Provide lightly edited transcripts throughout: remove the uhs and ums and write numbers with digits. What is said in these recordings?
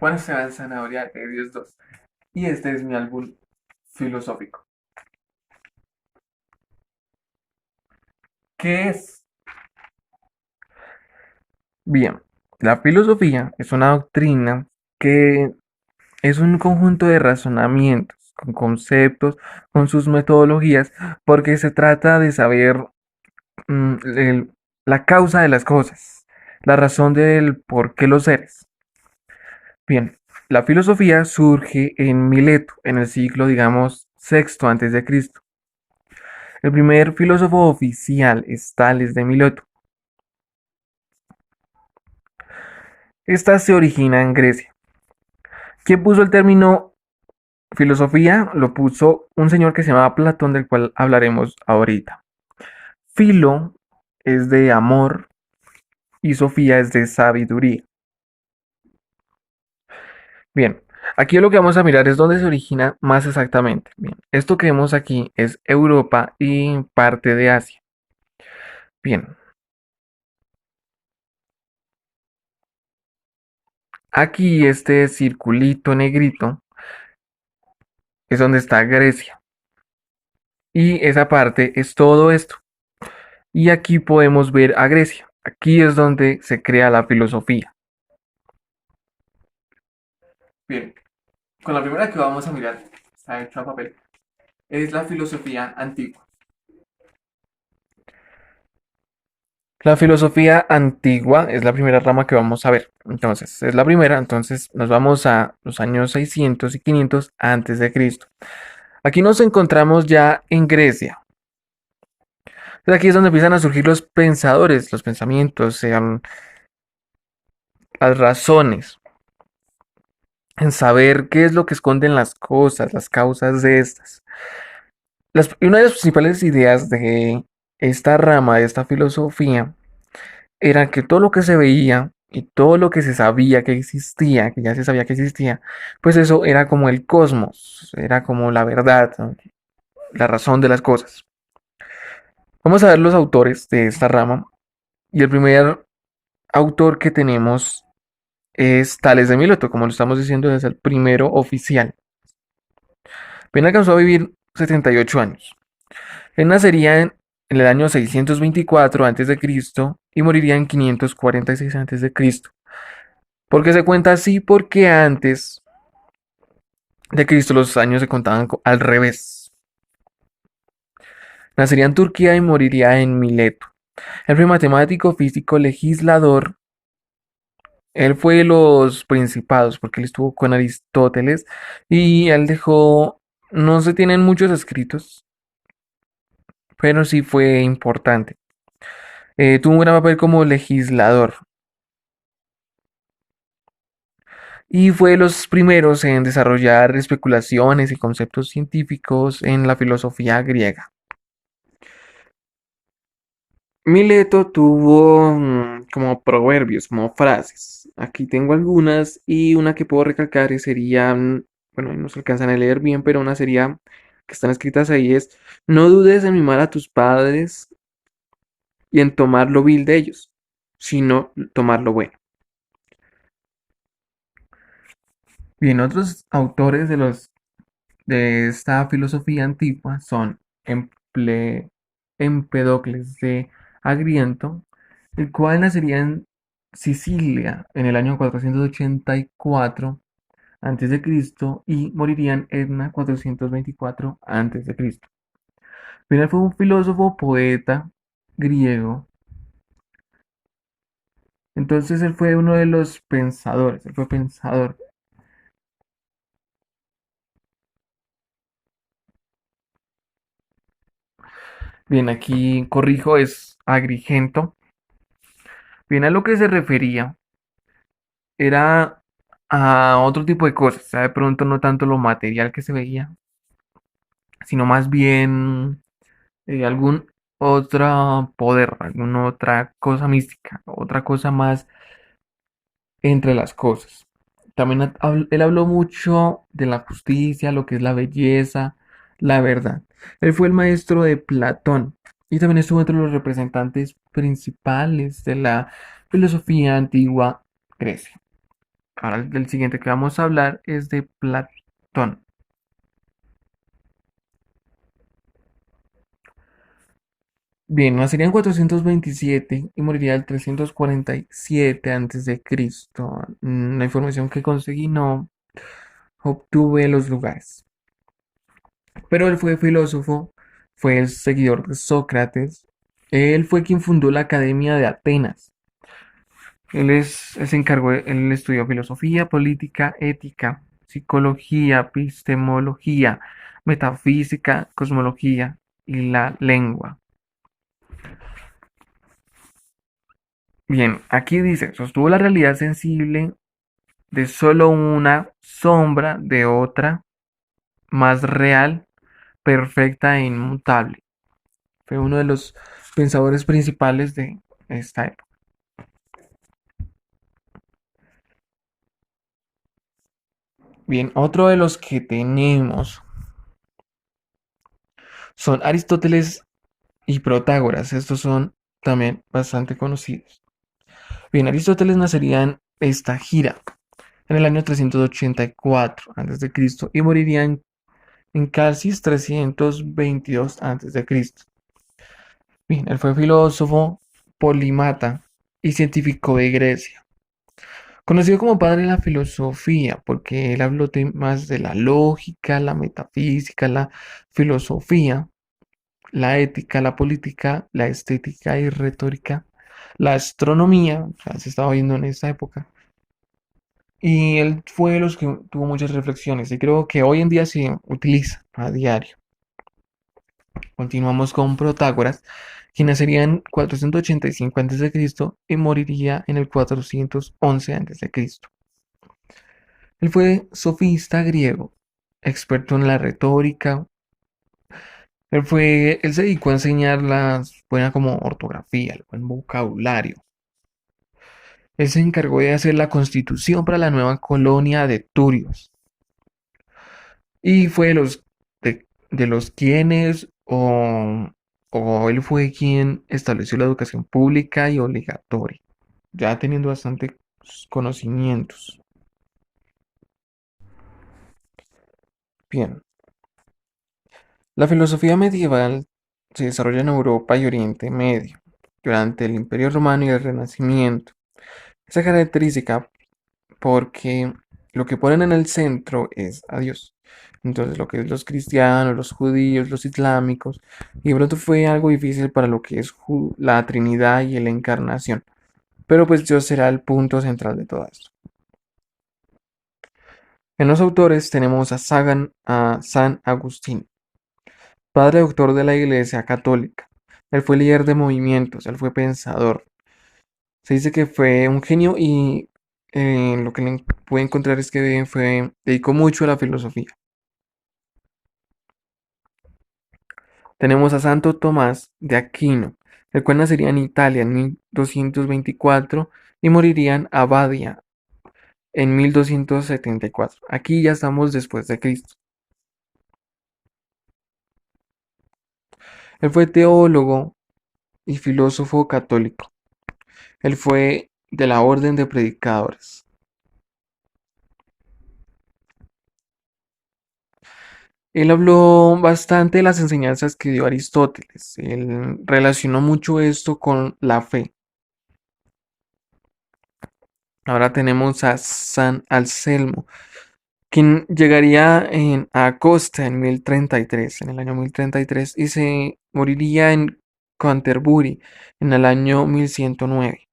Juan Esteban Zanahoria de Dios 2 y este es mi álbum filosófico. ¿Qué es? Bien, la filosofía es una doctrina que es un conjunto de razonamientos, con conceptos, con sus metodologías, porque se trata de saber mm, el- la causa de las cosas, la razón del por qué los seres. Bien, la filosofía surge en Mileto, en el siglo, digamos, sexto antes de Cristo. El primer filósofo oficial es Tales de Mileto. Esta se origina en Grecia. ¿Quién puso el término filosofía? Lo puso un señor que se llamaba Platón, del cual hablaremos ahorita. Filo es de amor y Sofía es de sabiduría. Bien, aquí lo que vamos a mirar es dónde se origina más exactamente. Bien, esto que vemos aquí es Europa y parte de Asia. Bien, aquí este circulito negrito es donde está Grecia. Y esa parte es todo esto. Y aquí podemos ver a Grecia. Aquí es donde se crea la filosofía. Bien, con la primera que vamos a mirar, está hecho a papel, es la filosofía antigua. La filosofía antigua es la primera rama que vamos a ver. Entonces, es la primera, entonces nos vamos a los años 600 y 500 antes de Cristo. Aquí nos encontramos ya en Grecia. Entonces, aquí es donde empiezan a surgir los pensadores, los pensamientos, las razones, en saber qué es lo que esconden las cosas, las causas de estas. Y una de las principales ideas de esta rama, de esta filosofía, era que todo lo que se veía y todo lo que se sabía que existía, que ya se sabía que existía, pues eso era como el cosmos, era como la verdad, ¿no? La razón de las cosas. Vamos a ver los autores de esta rama. Y el primer autor que tenemos es Tales de Mileto, como lo estamos diciendo, es el primero oficial. Bien alcanzó a vivir 78 años. Él nacería en el año 624 a.C. y moriría en 546 a.C. ¿Por qué se cuenta así? Porque antes de Cristo los años se contaban al revés. Nacería en Turquía y moriría en Mileto. Él fue matemático, físico, legislador. Él fue de los principados porque él estuvo con Aristóteles y él dejó, no se tienen muchos escritos, pero sí fue importante. Tuvo un gran papel como legislador y fue de los primeros en desarrollar especulaciones y conceptos científicos en la filosofía griega. Mileto tuvo como proverbios, como frases. Aquí tengo algunas y una que puedo recalcar sería, bueno, no se alcanzan a leer bien, pero una sería que están escritas ahí es, no dudes en mimar a tus padres y en tomar lo vil de ellos, sino tomar lo bueno. Bien, otros autores de esta filosofía antigua son Empedocles de Agriento, el cual nacería en Sicilia en el año 484 a.C. y moriría en Etna 424 a.C. Final fue un filósofo, poeta griego. Entonces él fue uno de los pensadores, él fue pensador. Bien, aquí corrijo, es Agrigento. Bien, a lo que se refería era a otro tipo de cosas, o sea, de pronto no tanto lo material que se veía, sino más bien algún otro poder, alguna otra cosa mística, otra cosa más entre las cosas. También él habló mucho de la justicia, lo que es la belleza, la verdad. Él fue el maestro de Platón y también estuvo entre los representantes principales de la filosofía antigua Grecia. Ahora el siguiente que vamos a hablar es de Platón. Bien, nacería en 427 y moriría en 347 antes de Cristo. La información que conseguí no obtuve los lugares. Pero él fue filósofo, fue el seguidor de Sócrates. Él fue quien fundó la Academia de Atenas. Él se encargó, él estudió filosofía, política, ética, psicología, epistemología, metafísica, cosmología y la lengua. Bien, aquí dice, sostuvo la realidad sensible de solo una sombra de otra más real, perfecta e inmutable. Fue uno de los pensadores principales de esta época. Bien, otro de los que tenemos son Aristóteles y Protágoras. Estos son también bastante conocidos. Bien, Aristóteles nacería en Estagira en el año 384 a.C. y moriría en Calcis 322 a.C. Bien, él fue filósofo, polímata y científico de Grecia. Conocido como padre de la filosofía, porque él habló temas de la lógica, la metafísica, la filosofía, la ética, la política, la estética y retórica, la astronomía, o sea, se estaba viendo en esta época. Y él fue de los que tuvo muchas reflexiones y creo que hoy en día se utiliza a diario. Continuamos con Protágoras, quien nacería en 485 a.C. y moriría en el 411 a.C. Él fue sofista griego, experto en la retórica. Él se dedicó a enseñar las buenas como ortografía, el buen vocabulario. Él se encargó de hacer la constitución para la nueva colonia de Turios. Y fue de los quienes, o él fue quien estableció la educación pública y obligatoria, ya teniendo bastantes conocimientos. Bien, la filosofía medieval se desarrolla en Europa y Oriente Medio, durante el Imperio Romano y el Renacimiento. Esa característica porque lo que ponen en el centro es a Dios. Entonces, lo que es los cristianos, los judíos, los islámicos, y de pronto fue algo difícil para lo que es la Trinidad y la Encarnación. Pero pues Dios será el punto central de todo esto. En los autores tenemos a San Agustín, padre doctor de la Iglesia Católica. Él fue líder de movimientos, él fue pensador. Se dice que fue un genio y lo que pude encontrar es que dedicó mucho a la filosofía. Tenemos a Santo Tomás de Aquino, el cual nacería en Italia en 1224 y moriría en Abadia en 1274. Aquí ya estamos después de Cristo. Él fue teólogo y filósofo católico. Él fue de la orden de predicadores. Él habló bastante de las enseñanzas que dio Aristóteles. Él relacionó mucho esto con la fe. Ahora tenemos a San Anselmo, quien llegaría a Costa en 1033, en el año 1033, y se moriría en Canterbury en el año 1109.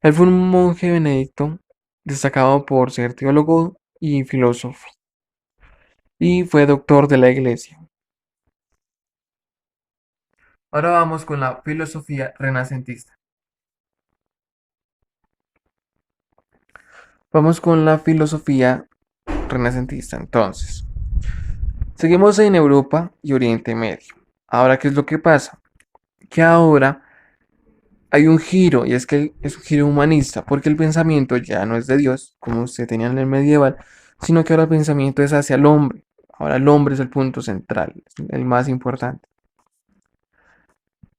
Él fue un monje benedicto destacado por ser teólogo y filósofo, y fue doctor de la iglesia. Ahora vamos con la filosofía renacentista. Vamos con la filosofía renacentista entonces. Seguimos en Europa y Oriente Medio. Ahora, ¿qué es lo que pasa? Que ahora hay un giro, y es que es un giro humanista, porque el pensamiento ya no es de Dios, como se tenía en el medieval, sino que ahora el pensamiento es hacia el hombre. Ahora el hombre es el punto central, el más importante.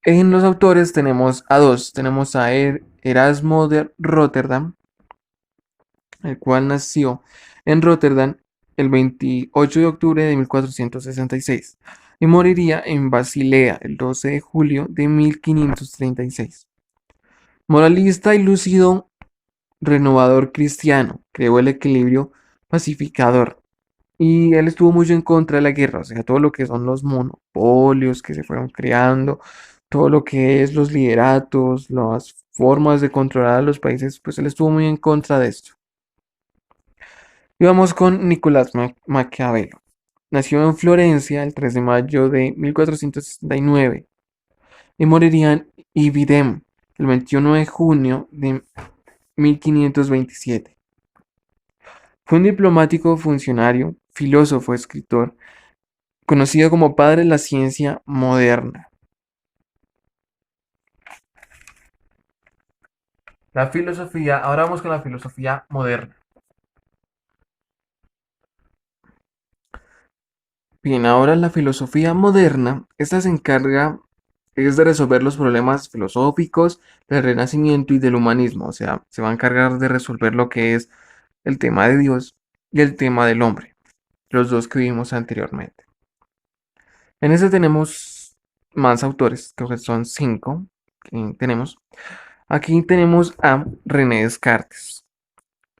En los autores tenemos a dos, tenemos a Erasmo de Rotterdam, el cual nació en Rotterdam el 28 de octubre de 1466 y moriría en Basilea el 12 de julio de 1536. Moralista y lúcido, renovador cristiano, creó el equilibrio pacificador. Y él estuvo mucho en contra de la guerra, o sea, todo lo que son los monopolios que se fueron creando, todo lo que es los lideratos, las formas de controlar a los países, pues él estuvo muy en contra de esto. Y vamos con Nicolás Maquiavelo. Nació en Florencia el 3 de mayo de 1469 y moriría en Ibidem el 21 de junio de 1527. Fue un diplomático, funcionario, filósofo, escritor, conocido como padre de la ciencia moderna. La filosofía, ahora vamos con la filosofía moderna. Bien, ahora la filosofía moderna, esta se encarga es de resolver los problemas filosóficos del Renacimiento y del humanismo, o sea, se va a encargar de resolver lo que es el tema de Dios y el tema del hombre, los dos que vimos anteriormente. En este tenemos más autores, creo que son cinco que tenemos. Aquí tenemos a René Descartes.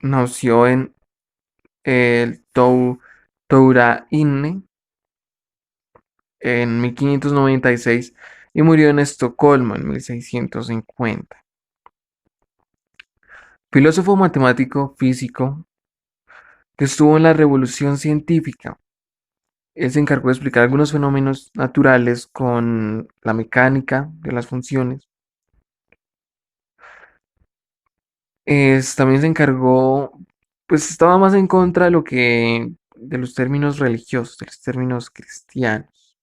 Nació en el Touraine en 1596 y murió en Estocolmo en 1650. Filósofo matemático, físico, que estuvo en la revolución científica. Él se encargó de explicar algunos fenómenos naturales con la mecánica de las funciones. También se encargó, pues estaba más en contra de lo que de los términos religiosos, de los términos cristianos.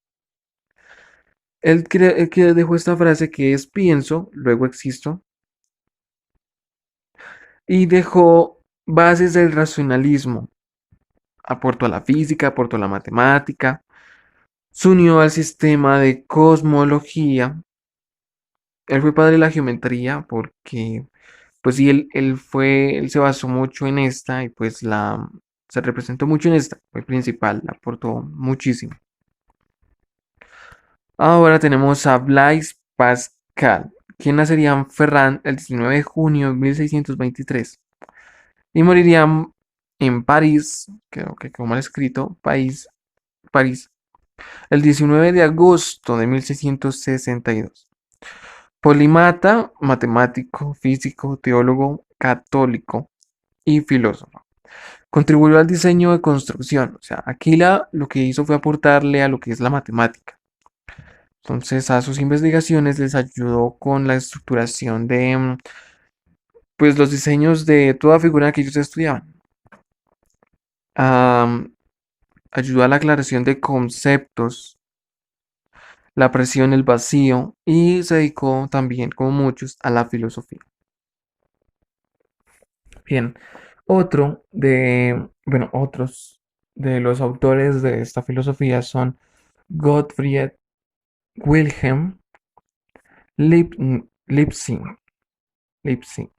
Él que dejó esta frase que es pienso, luego existo, y dejó bases del racionalismo. Aportó a la física, aportó a la matemática, se unió al sistema de cosmología. Él fue padre de la geometría porque, pues sí, él se basó mucho en esta y pues se representó mucho en esta, fue principal, aportó muchísimo. Ahora tenemos a Blaise Pascal, quien nacería en Ferrand el 19 de junio de 1623 y moriría en París, creo que como mal escrito, París, el 19 de agosto de 1662. Polimata, matemático, físico, teólogo, católico y filósofo. Contribuyó al diseño de construcción, o sea, lo que hizo fue aportarle a lo que es la matemática. Entonces, a sus investigaciones les ayudó con la estructuración de, pues, los diseños de toda figura que ellos estudiaban. Am, Ayudó a la aclaración de conceptos, la presión, el vacío y se dedicó también, como muchos, a la filosofía. Bien, otros de los autores de esta filosofía son Gottfried Wilhelm Leipzig, Leipzig,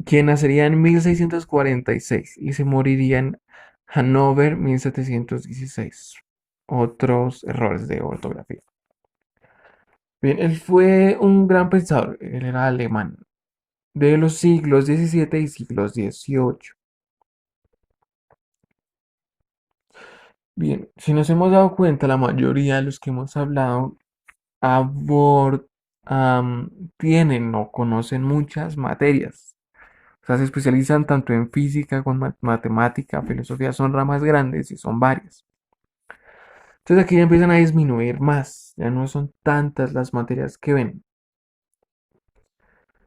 quien nacería en 1646 y se moriría en Hannover 1716. Otros errores de ortografía. Bien, él fue un gran pensador, él era alemán, de los siglos XVII y siglos XVIII. Bien, si nos hemos dado cuenta, la mayoría de los que hemos hablado abord, tienen o conocen muchas materias. O sea, se especializan tanto en física como matemática, filosofía, son ramas grandes y son varias. Entonces aquí ya empiezan a disminuir más, ya no son tantas las materias que ven.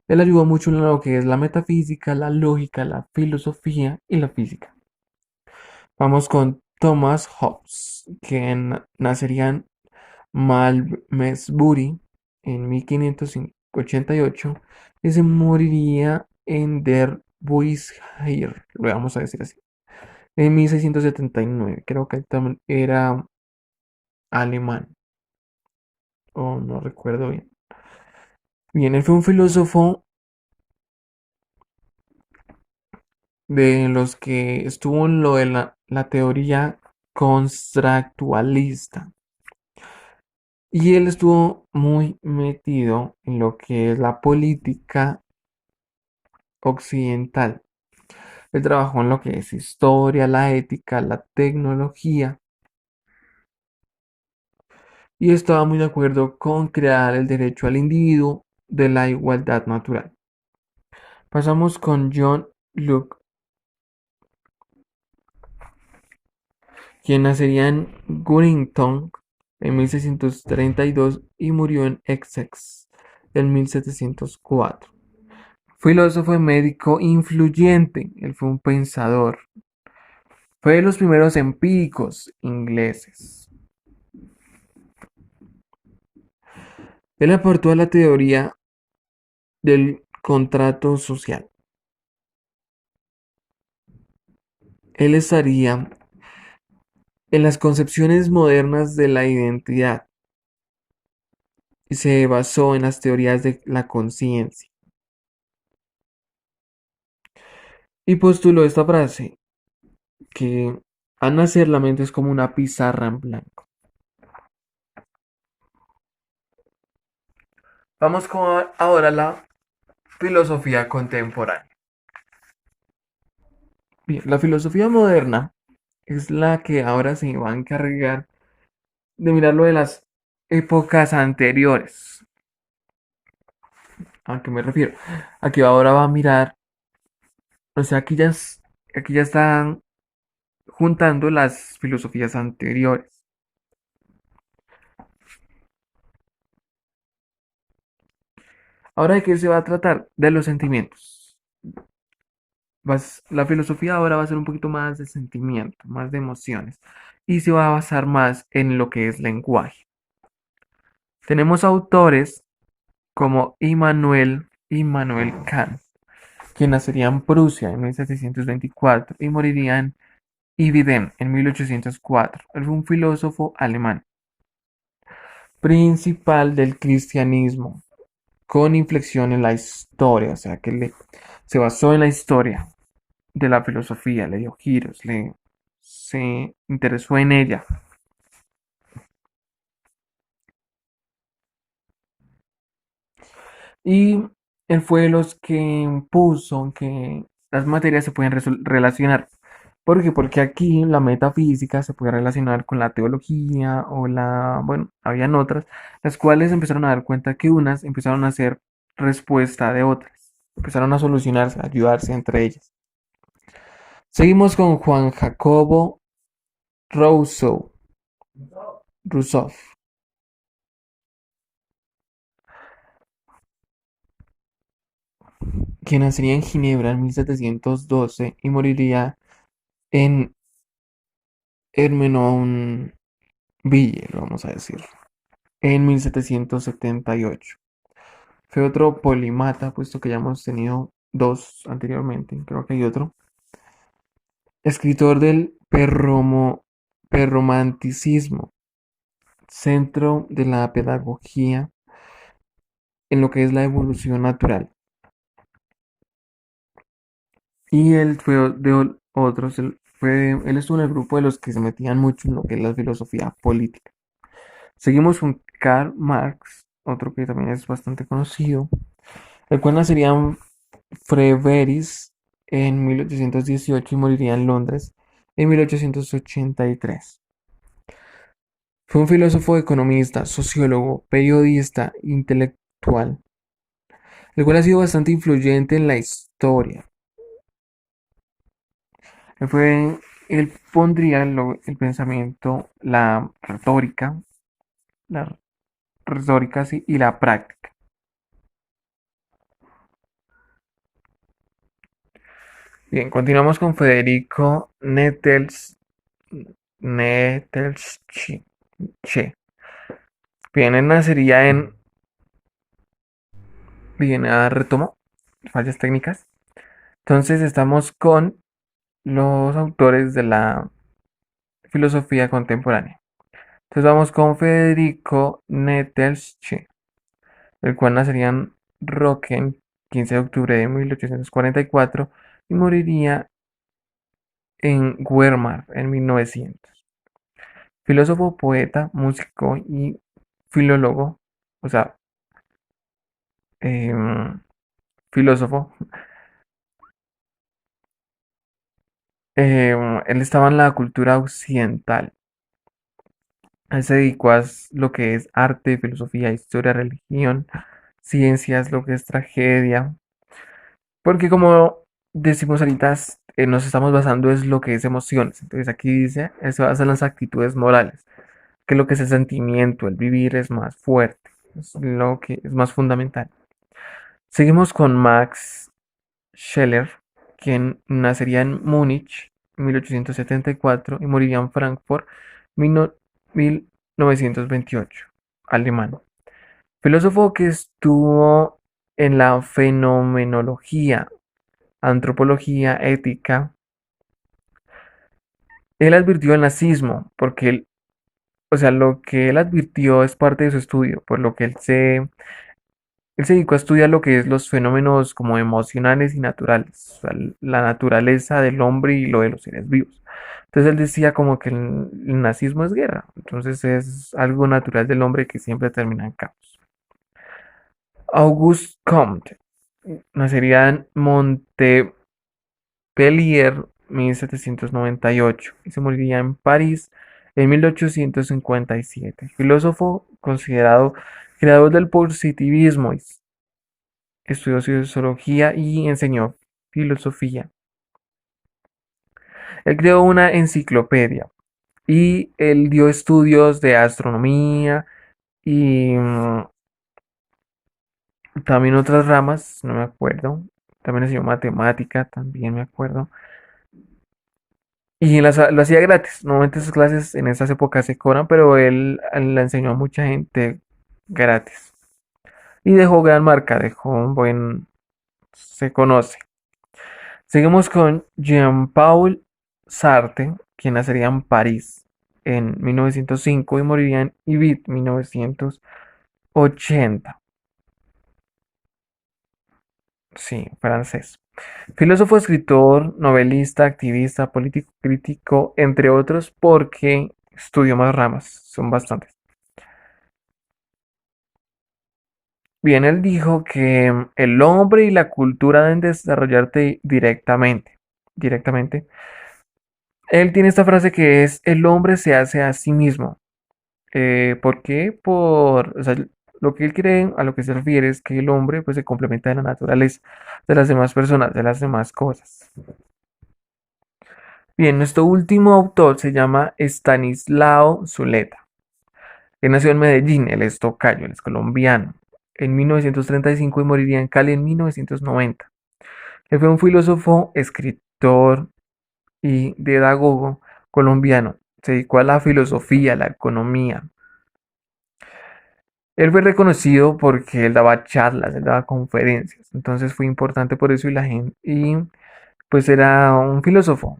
Él ayudó mucho en lo que es la metafísica, la lógica, la filosofía y la física. Vamos con Thomas Hobbes, que nacería en Malmesbury en 1588 y se moriría en Derbyshire, lo vamos a decir así, en 1679. Creo que él también era alemán, o no recuerdo bien. Bien, él fue un filósofo de los que estuvo en lo de la teoría constructualista. Y él estuvo muy metido en lo que es la política occidental. Él trabajó en lo que es historia, la ética, la tecnología y estaba muy de acuerdo con crear el derecho al individuo de la igualdad natural. Pasamos con John Locke, quien nacería en Gunnington en 1632 y murió en Essex en 1704. Filósofo y médico influyente, él fue un pensador, fue de los primeros empíricos ingleses. Él aportó a la teoría del contrato social. Él estaría en las concepciones modernas de la identidad y se basó en las teorías de la conciencia. Y postuló esta frase, que al nacer la mente es como una pizarra en blanco. Vamos con ahora la filosofía contemporánea. Bien, la filosofía moderna es la que ahora se va a encargar de mirar lo de las épocas anteriores. ¿A qué me refiero? Aquí ahora va a mirar, o sea, aquí ya están juntando las filosofías anteriores. Ahora, ¿de qué se va a tratar? De los sentimientos. La filosofía ahora va a ser un poquito más de sentimiento, más de emociones, y se va a basar más en lo que es lenguaje. Tenemos autores como Immanuel Kant, quien nacería en Prusia en 1724 y moriría en Ibidem en 1804. Él fue un filósofo alemán, principal del cristianismo, con inflexión en la historia, o sea que se basó en la historia de la filosofía, le dio giros, se interesó en ella. Y él fue de los que impuso que las materias se pueden relacionar. ¿Por qué? Porque aquí la metafísica se puede relacionar con la teología o bueno, habían otras, las cuales empezaron a dar cuenta que unas empezaron a hacer respuesta de otras, empezaron a solucionarse, a ayudarse entre ellas. Seguimos con Juan Jacobo Rousseau, Rousseau, quien nacería en Ginebra en 1712 y moriría en Hermenonville, vamos a decir, en 1778. Fue otro polimata, puesto que ya hemos tenido dos anteriormente, creo que hay otro. Escritor del perromanticismo, centro de la pedagogía en lo que es la evolución natural. Y él fue de otros, él estuvo en el grupo de los que se metían mucho en lo que es la filosofía política. Seguimos con Karl Marx, otro que también es bastante conocido, el cual nacería en Freveris en 1818 y moriría en Londres en 1883. Fue un filósofo, economista, sociólogo, periodista, intelectual, el cual ha sido bastante influyente en la historia. Él, fue, él pondría el pensamiento, la retórica sí, y la práctica. Bien, continuamos con Federico Neteltsch. Bien, él nacería en Viena, retomó fallas técnicas. Entonces estamos con los autores de la filosofía contemporánea. Entonces vamos con Federico Neteltsch, el cual nacería en Rocken 15 de octubre de 1844 y moriría en Wehrmacht en 1900. Filósofo, poeta, músico y filólogo, o sea, em, filósofo. Él estaba en la cultura occidental. Él se dedicó a lo que es arte, filosofía, historia, religión, ciencias, lo que es tragedia. Porque como decimos ahorita, nos estamos basando es lo que es emociones. Entonces aquí dice, se basa en las actitudes morales, que lo que es el sentimiento, el vivir es más fuerte, es lo que es más fundamental. Seguimos con Max Scheler, quien nacería en Múnich en 1874 y moriría en Frankfurt en 1928, alemán. Filósofo que estuvo en la fenomenología, antropología, ética. Él advirtió el nazismo, porque él, o sea, lo que él advirtió es parte de su estudio, por lo que él se dedicó a estudiar lo que es los fenómenos como emocionales y naturales, o sea, la naturaleza del hombre y lo de los seres vivos. Entonces él decía como que el nazismo es guerra, entonces es algo natural del hombre que siempre termina en caos. Auguste Comte nacería en Montpellier 1798 y se moriría en París en 1857. Filósofo considerado creador del positivismo, estudió sociología y enseñó filosofía. Él creó una enciclopedia y él dio estudios de astronomía y también otras ramas, no me acuerdo. También enseñó matemática, también me acuerdo. Y lo hacía gratis. Normalmente esas clases en esas épocas se cobran, pero él la enseñó a mucha gente gratis. Y dejó gran marca, dejó un buen... se conoce. Seguimos con Jean-Paul Sartre, quien nacería en París en 1905 y moriría en Ibiza 1980. Sí, francés. Filósofo, escritor, novelista, activista, político, crítico, entre otros, porque estudió más ramas, son bastantes. Bien, él dijo que el hombre y la cultura deben desarrollarte directamente. Directamente. Él tiene esta frase que es, el hombre se hace a sí mismo. ¿Por qué? O sea, lo que él cree, a lo que se refiere es que el hombre pues se complementa de la naturaleza, de las demás personas, de las demás cosas. Bien, nuestro último autor se llama Estanislao Zuleta. Él nació en Medellín, él es tocayo, él es colombiano, en 1935 y moriría en Cali en 1990. Él fue un filósofo, escritor y pedagogo colombiano. Se dedicó a la filosofía, a la economía. Él fue reconocido porque él daba charlas, él daba conferencias. Entonces fue importante por eso y la gente, y pues era un filósofo.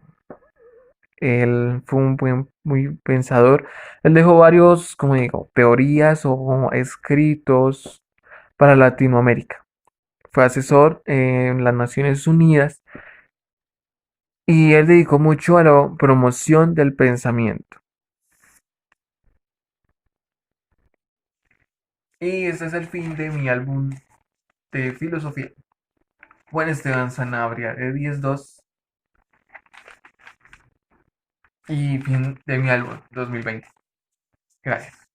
Él fue un buen, muy pensador. Él dejó varios, como digo, teorías o escritos para Latinoamérica. Fue asesor en las Naciones Unidas y él dedicó mucho a la promoción del pensamiento. Y este es el fin de mi álbum de filosofía. Juan Esteban Sanabria, de 10-2 y fin de mi álbum 2020. Gracias.